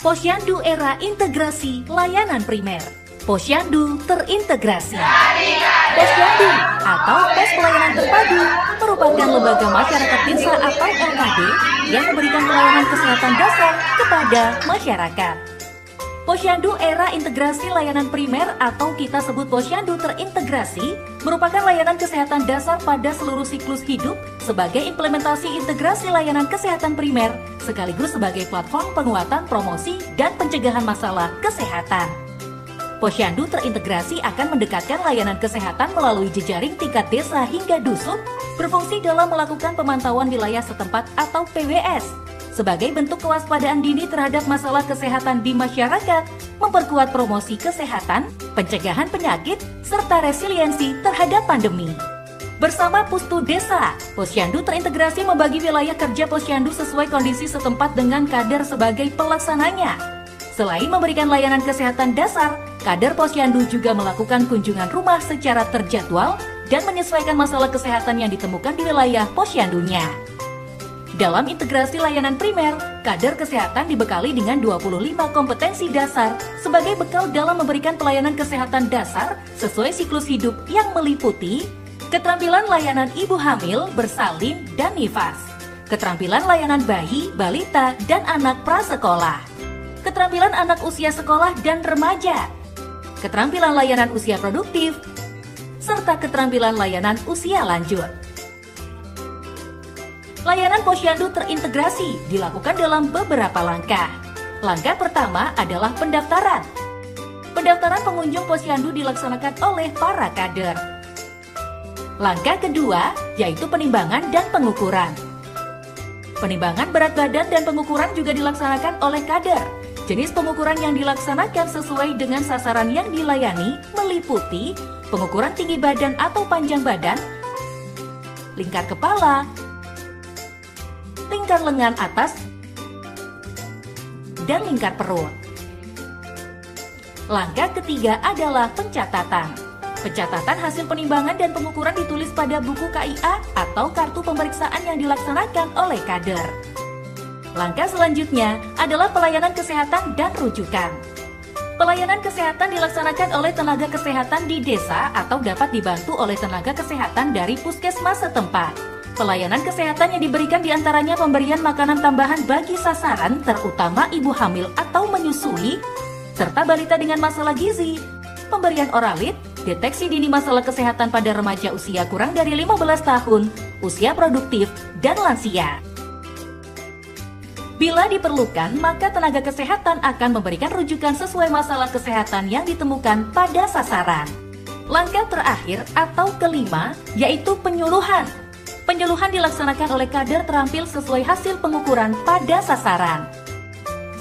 Posyandu era integrasi layanan primer. Posyandu terintegrasi. Posyandu atau Pos Pelayanan Terpadu merupakan lembaga masyarakat desa atau LKD yang memberikan pelayanan kesehatan dasar kepada masyarakat. Posyandu era integrasi layanan primer atau kita sebut Posyandu terintegrasi merupakan layanan kesehatan dasar pada seluruh siklus hidup sebagai implementasi integrasi layanan kesehatan primer sekaligus sebagai platform penguatan promosi dan pencegahan masalah kesehatan. Posyandu terintegrasi akan mendekatkan layanan kesehatan melalui jejaring tingkat desa hingga dusun, berfungsi dalam melakukan pemantauan wilayah setempat atau PWS, sebagai bentuk kewaspadaan dini terhadap masalah kesehatan di masyarakat, memperkuat promosi kesehatan, pencegahan penyakit, serta resiliensi terhadap pandemi. Bersama Pustu Desa, Posyandu terintegrasi membagi wilayah kerja Posyandu sesuai kondisi setempat dengan kader sebagai pelaksananya. Selain memberikan layanan kesehatan dasar, kader Posyandu juga melakukan kunjungan rumah secara terjadwal dan menyesuaikan masalah kesehatan yang ditemukan di wilayah Posyandunya. Dalam integrasi layanan primer, kader kesehatan dibekali dengan 25 kompetensi dasar sebagai bekal dalam memberikan pelayanan kesehatan dasar sesuai siklus hidup yang meliputi keterampilan layanan ibu hamil, bersalin, dan nifas, keterampilan layanan bayi, balita, dan anak prasekolah, keterampilan anak usia sekolah dan remaja, keterampilan layanan usia produktif, serta keterampilan layanan usia lanjut. Layanan Posyandu terintegrasi dilakukan dalam beberapa langkah. Langkah pertama adalah pendaftaran. Pendaftaran pengunjung Posyandu dilaksanakan oleh para kader. Langkah kedua yaitu penimbangan dan pengukuran. Penimbangan berat badan dan pengukuran juga dilaksanakan oleh kader. Jenis pengukuran yang dilaksanakan sesuai dengan sasaran yang dilayani meliputi pengukuran tinggi badan atau panjang badan, lingkar kepala, lingkar lengan atas, dan lingkar perut. Langkah ketiga adalah pencatatan. Pencatatan hasil penimbangan dan pengukuran ditulis pada buku KIA atau kartu pemeriksaan yang dilaksanakan oleh kader. Langkah selanjutnya adalah pelayanan kesehatan dan rujukan. Pelayanan kesehatan dilaksanakan oleh tenaga kesehatan di desa atau dapat dibantu oleh tenaga kesehatan dari puskesmas setempat. Pelayanan kesehatan yang diberikan diantaranya pemberian makanan tambahan bagi sasaran terutama ibu hamil atau menyusui, serta balita dengan masalah gizi, pemberian oralit, deteksi dini masalah kesehatan pada remaja usia kurang dari 15 tahun, usia produktif, dan lansia. Bila diperlukan, maka tenaga kesehatan akan memberikan rujukan sesuai masalah kesehatan yang ditemukan pada sasaran. Langkah terakhir atau kelima yaitu penyuluhan. Penyuluhan dilaksanakan oleh kader terampil sesuai hasil pengukuran pada sasaran.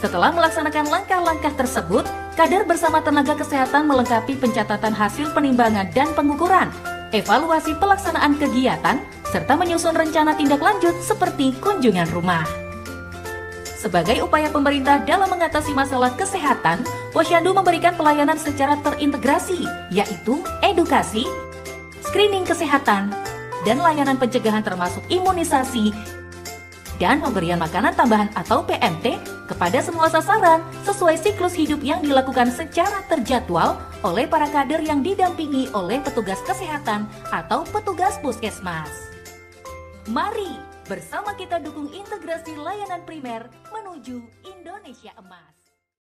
Setelah melaksanakan langkah-langkah tersebut, kader bersama tenaga kesehatan melengkapi pencatatan hasil penimbangan dan pengukuran, evaluasi pelaksanaan kegiatan, serta menyusun rencana tindak lanjut seperti kunjungan rumah. Sebagai upaya pemerintah dalam mengatasi masalah kesehatan, Posyandu memberikan pelayanan secara terintegrasi, yaitu edukasi, screening kesehatan, dan layanan pencegahan termasuk imunisasi, dan pemberian makanan tambahan atau PMT kepada semua sasaran sesuai siklus hidup yang dilakukan secara terjadwal oleh para kader yang didampingi oleh petugas kesehatan atau petugas puskesmas. Mari bersama kita dukung integrasi layanan primer menuju Indonesia Emas.